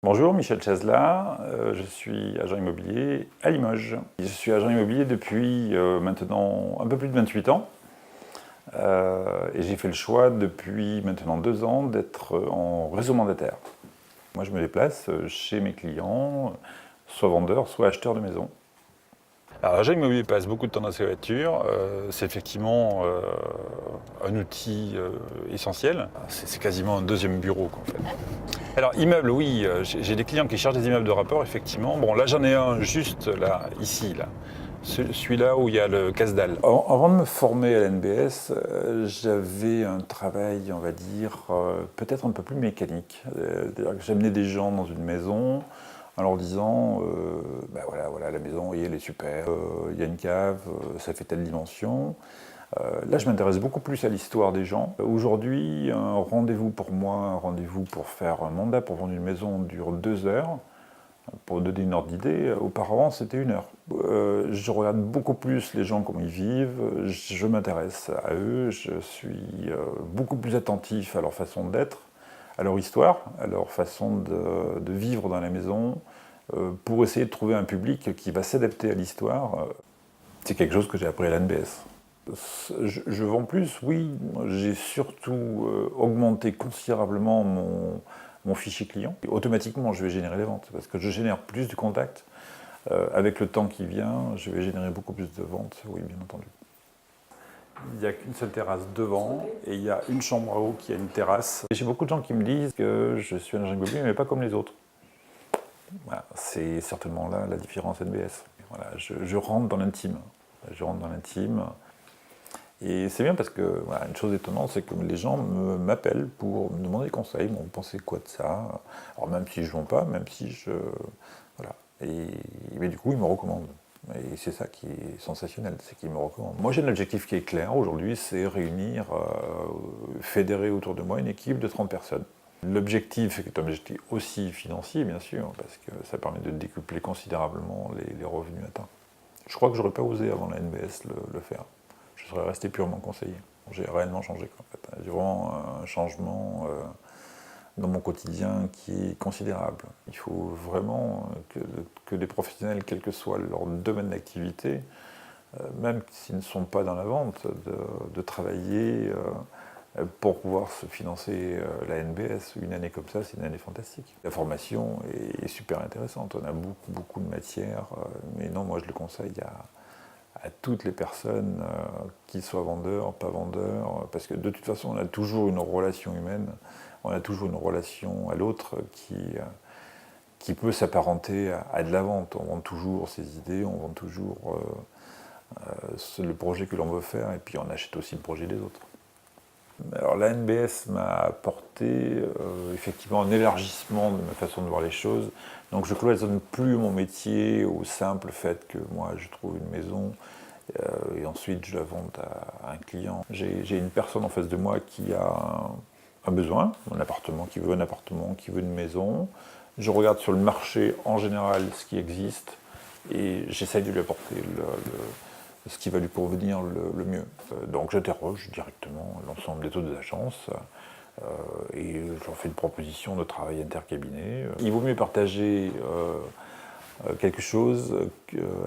Bonjour, Michel Chesla, je suis agent immobilier à Limoges. Je suis agent immobilier depuis maintenant un peu plus de 28 ans et j'ai fait le choix depuis maintenant 2 ans d'être en réseau mandataire. Moi je me déplace chez mes clients, soit vendeurs, soit acheteurs de maisons. Alors l'agent immobilier passe beaucoup de temps dans ses voitures, c'est effectivement un outil essentiel, c'est quasiment un deuxième bureau en fait. Alors immeuble, oui, j'ai des clients qui cherchent des immeubles de rapport, effectivement. Bon, là j'en ai un juste là, ici, là. Celui-là où il y a le casse-dalle. Avant de me former à l'NBS, j'avais un travail, on va dire, peut-être un peu plus mécanique. C'est-à-dire que j'amenais des gens dans une maison en leur disant, ben voilà, la maison, elle est super, il y a une cave, ça fait telle dimension. Là, je m'intéresse beaucoup plus à l'histoire des gens. Aujourd'hui, un rendez-vous pour moi, un rendez-vous pour faire un mandat pour vendre une maison dure 2 heures. Pour donner une ordre d'idée, auparavant c'était 1 heure. Je regarde beaucoup plus les gens, comment ils vivent, je m'intéresse à eux, je suis beaucoup plus attentif à leur façon d'être, à leur histoire, à leur façon de vivre dans la maison, pour essayer de trouver un public qui va s'adapter à l'histoire. C'est quelque chose que j'ai appris à l'NBS. Je vends plus, oui. J'ai surtout augmenté considérablement mon fichier client. Et automatiquement, je vais générer des ventes parce que je génère plus de contacts. Avec le temps qui vient, je vais générer beaucoup plus de ventes, oui, bien entendu. Il n'y a qu'une seule terrasse devant et il y a une chambre à eau qui a une terrasse. J'ai beaucoup de gens qui me disent que je suis un agent immobilier, mais pas comme les autres. Voilà, c'est certainement là la différence NBS. Voilà, je rentre dans l'intime. Je rentre dans l'intime. Et c'est bien parce que, voilà, une chose étonnante, c'est que les gens m'appellent pour me demander des conseils. Bon, vous pensez quoi de ça? Alors même si je ne vends pas, même si je... Voilà. Mais du coup, ils me recommandent. Et c'est ça qui est sensationnel, c'est qu'ils me recommandent. Moi, j'ai un objectif qui est clair aujourd'hui, c'est réunir, fédérer autour de moi une équipe de 30 personnes. L'objectif est un objectif aussi financier, bien sûr, parce que ça permet de décupler considérablement les revenus atteints. Je crois que j'aurais pas osé avant la NBS le faire. Je serais resté purement conseiller. J'ai réellement changé. En fait. J'ai vraiment un changement dans mon quotidien qui est considérable. Il faut vraiment que des professionnels, quel que soit leur domaine d'activité, même s'ils ne sont pas dans la vente, de travailler pour pouvoir se financer la NBS. Une année comme ça, c'est une année fantastique. La formation est super intéressante. On a beaucoup de matières, mais non, moi je le conseille à toutes les personnes, qu'ils soient vendeurs, pas vendeurs, parce que de toute façon, on a toujours une relation humaine, on a toujours une relation à l'autre qui peut s'apparenter à de la vente. On vend toujours ses idées, on vend toujours le projet que l'on veut faire, et puis on achète aussi le projet des autres. Alors la NBS m'a apporté effectivement un élargissement de ma façon de voir les choses. Donc je ne cloisonne plus mon métier au simple fait que moi je trouve une maison et ensuite je la vends à un client. J'ai une personne en face de moi qui a un besoin, un appartement, qui veut une maison. Je regarde sur le marché en général ce qui existe et j'essaye de lui apporter ce qui va lui convenir le mieux. Donc j'interroge directement l'ensemble des autres agences et je leur fais une proposition de travail intercabinet. Il vaut mieux partager quelque chose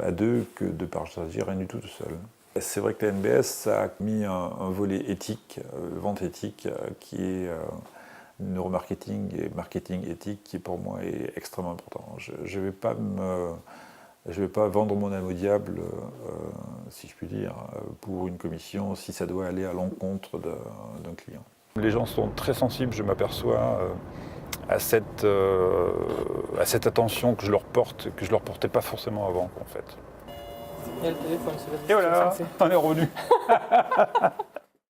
à deux que de partager rien du tout seul. C'est vrai que la NBS a mis un volet éthique, vente éthique, qui est neuromarketing et marketing éthique, qui pour moi est extrêmement important. Je ne vais pas vendre mon âme au diable, si je puis dire, pour une commission, si ça doit aller à l'encontre d'un client. Les gens sont très sensibles, je m'aperçois, à cette attention que je leur porte, que je leur portais pas forcément avant, en fait. Il y a le téléphone, c'est Et voilà, on est revenu.